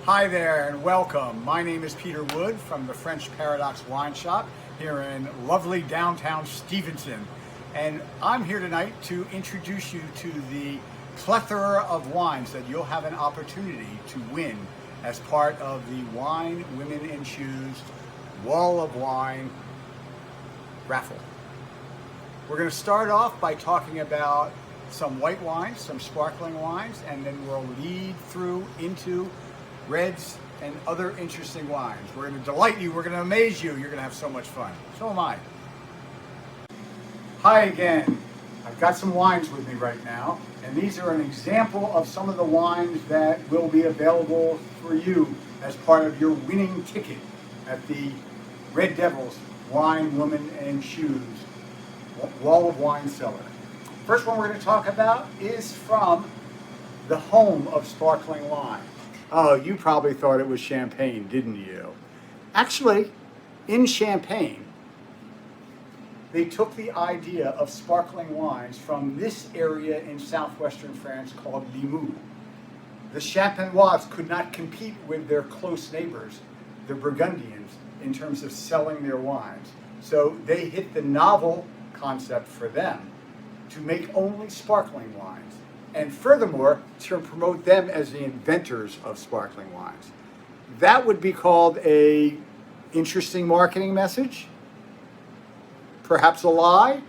Hi there and welcome. My name is Peter Wood from the French Paradox Wine Shop here in lovely downtown Stevenson. And I'm here tonight to introduce you to the plethora of wines that you'll have an opportunity to win as part of the Wine, Women and Shoes Wall of Wine raffle. We're going to start off by talking about some white wines, some sparkling wines, and then we'll lead through into reds and other interesting wines. We're going to delight you, we're going to amaze you, you're going to have so much fun. So am I. Hi again. I've got some wines with me right now, and these are an example of some of the wines that will be available for you as part of your winning ticket at the Red Devils Wine, Woman and Shoes Wall of Wine Cellar. First one we're going to talk about is from the home of sparkling wine. Oh, you probably thought it was Champagne, didn't you? Actually, in Champagne, they took the idea of sparkling wines from this area in southwestern France called Limoux. The Champenois could not compete with their close neighbors, the Burgundians, in terms of selling their wines. So they hit the novel concept for them to make only sparkling wines, and furthermore, to promote them as the inventors of sparkling wines. That would be called a interesting marketing message, perhaps a lie,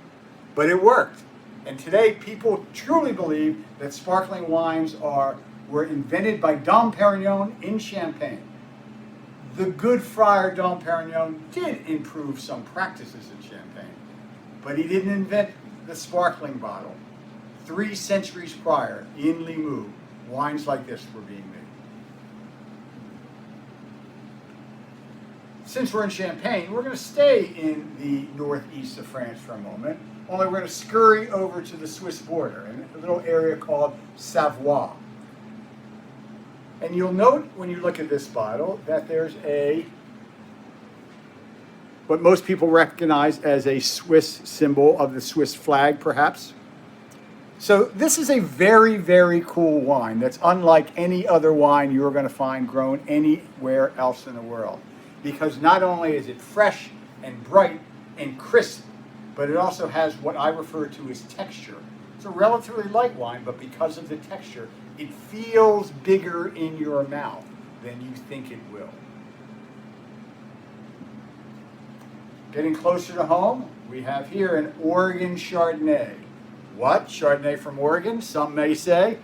but it worked. And today, people truly believe that sparkling wines were invented by Dom Perignon in Champagne. The good Friar Dom Perignon did improve some practices in Champagne, but he didn't invent the sparkling bottle. 3 centuries prior, in Limoux, wines like this were being made. Since we're in Champagne, we're going to stay in the northeast of France for a moment, only we're going to scurry over to the Swiss border in a little area called Savoie. And you'll note when you look at this bottle that there's what most people recognize as a Swiss symbol of the Swiss flag, perhaps. So this is a very, very cool wine that's unlike any other wine you're going to find grown anywhere else in the world. Because not only is it fresh and bright and crisp, but it also has what I refer to as texture. It's a relatively light wine, but because of the texture, it feels bigger in your mouth than you think it will. Getting closer to home, we have here an Oregon Chardonnay. What? Chardonnay from Oregon? Some may say.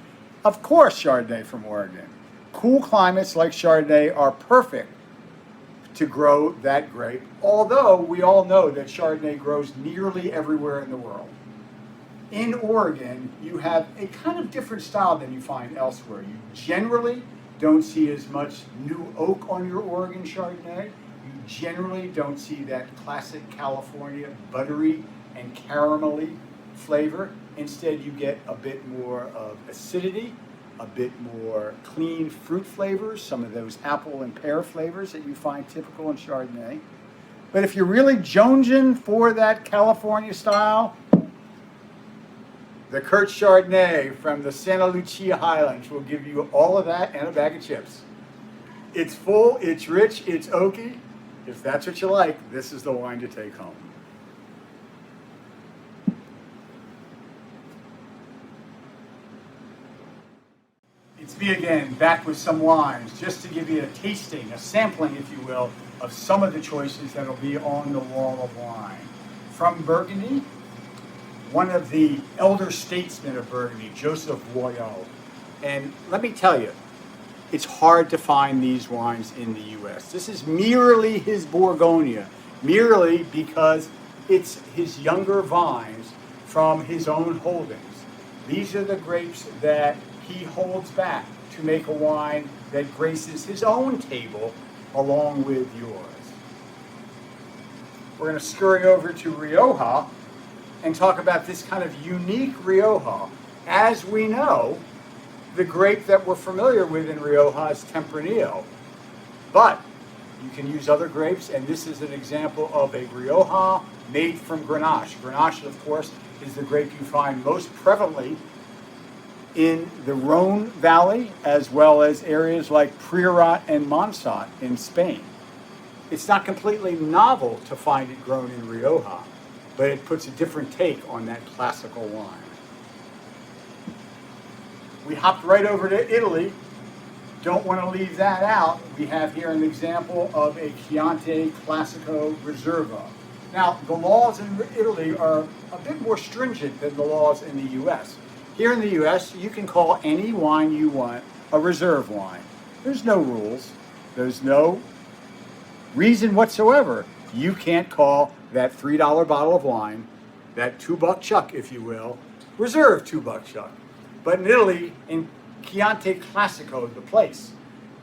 Of course, Chardonnay from Oregon. Cool climates like Chardonnay are perfect to grow that grape, although we all know that Chardonnay grows nearly everywhere in the world. In Oregon, you have a kind of different style than you find elsewhere. You generally don't see as much new oak on your Oregon Chardonnay. You generally don't see that classic California buttery and caramelly flavor. Instead, you get a bit more of acidity, a bit more clean fruit flavors, some of those apple and pear flavors that you find typical in Chardonnay. But if you're really jonesing for that California style, the Kurt Chardonnay from the Santa Lucia Highlands will give you all of that and a bag of chips. It's full, it's rich, it's oaky. If that's what you like, this is the wine to take home. It's me again, back with some wines, just to give you a tasting, a sampling, if you will, of some of the choices that will be on the wall of wine. From Burgundy, one of the elder statesmen of Burgundy, Joseph Royal. And let me tell you, it's hard to find these wines in the U.S. This is merely his Bourgogne, merely because it's his younger vines from his own holdings. These are the grapes that he holds back to make a wine that graces his own table along with yours. We're going to scurry over to Rioja and talk about this kind of unique Rioja. As we know, the grape that we're familiar with in Rioja is Tempranillo, but you can use other grapes, and this is an example of a Rioja made from Grenache. Grenache, of course, is the grape you find most prevalently in the Rhone Valley, as well as areas like Priorat and Montsant in Spain. It's not completely novel to find it grown in Rioja, but it puts a different take on that classical wine. We hopped right over to Italy. Don't want to leave that out. We have here an example of a Chianti Classico Reserva. Now, the laws in Italy are a bit more stringent than the laws in the U.S. Here in the U.S., you can call any wine you want a reserve wine. There's no rules. There's no reason whatsoever you can't call that $3 bottle of wine, that $2 chuck, if you will, reserve $2 chuck. But in Italy, in Chianti Classico, the place,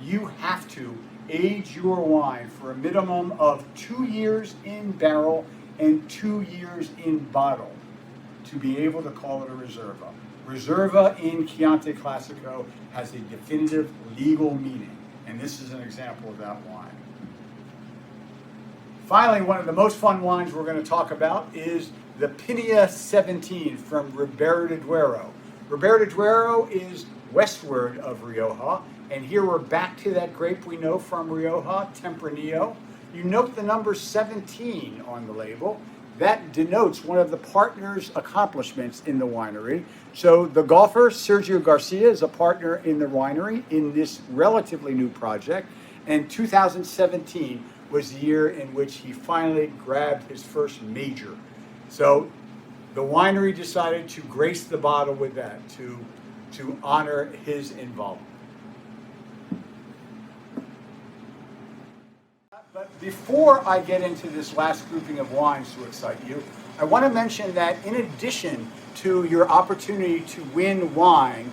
you have to age your wine for a minimum of 2 years in barrel and 2 years in bottle to be able to call it a Reserva. Reserva in Chianti Classico has a definitive legal meaning, and this is an example of that wine. Finally, one of the most fun wines we're going to talk about is the Pinia 17 from Ribera de Duero. Ribera de Duero is westward of Rioja, and here we're back to that grape we know from Rioja, Tempranillo. You note the number 17 on the label. That denotes one of the partners' accomplishments in the winery. So the golfer, Sergio Garcia, is a partner in the winery in this relatively new project, and 2017 was the year in which he finally grabbed his first major. So the winery decided to grace the bottle with that, to honor his involvement. But before I get into this last grouping of wines to excite you, I want to mention that in addition to your opportunity to win wine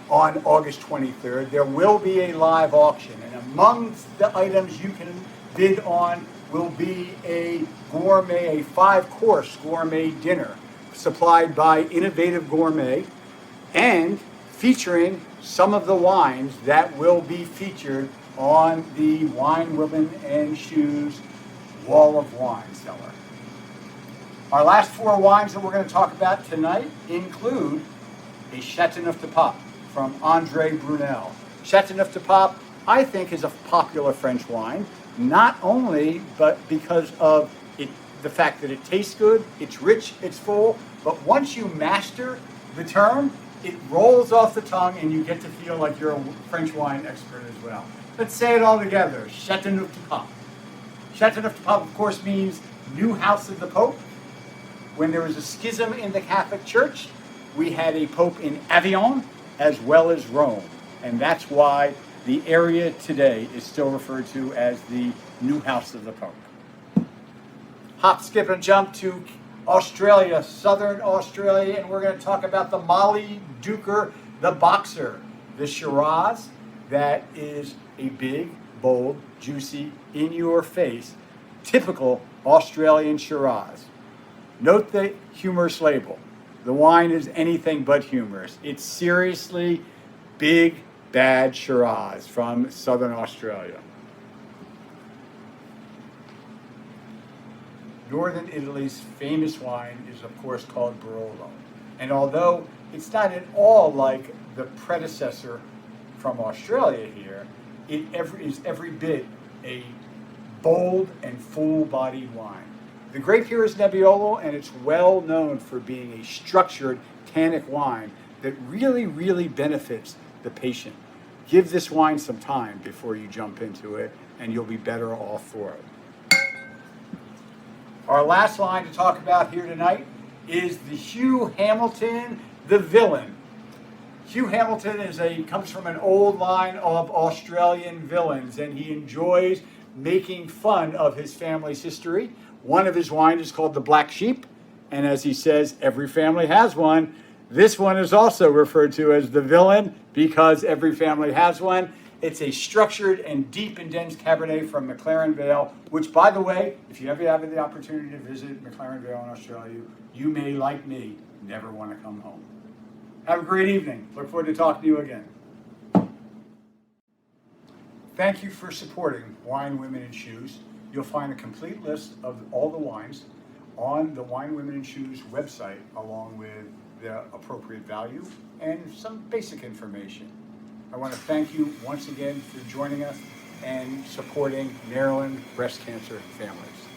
on August 23rd, there will be a live auction. And amongst the items you can bid on will be a gourmet, a 5-course gourmet dinner supplied by Innovative Gourmet and featuring some of the wines that will be featured on the Wine, Women, and Shoes Wall of Wine cellar. Our last 4 wines that we're going to talk about tonight include a Châteauneuf-du-Pape from André Brunel. Châteauneuf-du-Pape, I think, is a popular French wine, not only but because of the fact that it tastes good, it's rich, it's full, but once you master the term, it rolls off the tongue and you get to feel like you're a French wine expert as well. Let's say it all together. Châteauneuf-du-Pape. Châteauneuf-du-Pape, of course, means new house of the Pope. When there was a schism in the Catholic Church, we had a Pope in Avignon as well as Rome. And that's why the area today is still referred to as the new house of the Pope. Hop, skip, and jump to Australia, southern Australia, and we're going to talk about the Molly Duker, the Boxer, the Shiraz that is a big, bold, juicy, in-your-face, typical Australian Shiraz. Note the humorous label. The wine is anything but humorous. It's seriously big, bad Shiraz from southern Australia. Northern Italy's famous wine is, of course, called Barolo. And although it's not at all like the predecessor from Australia here, it is every bit a bold and full-bodied wine. The grape here is Nebbiolo, and it's well known for being a structured tannic wine that really, really benefits the patient. Give this wine some time before you jump into it, and you'll be better off for it. Our last wine to talk about here tonight is the Hugh Hamilton, the Villain. Hugh Hamilton comes from an old line of Australian villains, and he enjoys making fun of his family's history. One of his wines is called the Black Sheep, and as he says, every family has one. This one is also referred to as the Villain because every family has one. It's a structured and deep and dense Cabernet from McLaren Vale, which, by the way, if you ever have the opportunity to visit McLaren Vale in Australia, you may, like me, never want to come home. Have a great evening. Look forward to talking to you again. Thank you for supporting Wine, Women, and Shoes. You'll find a complete list of all the wines on the Wine, Women, and Shoes website, along with the appropriate value and some basic information. I want to thank you once again for joining us and supporting Maryland breast cancer families.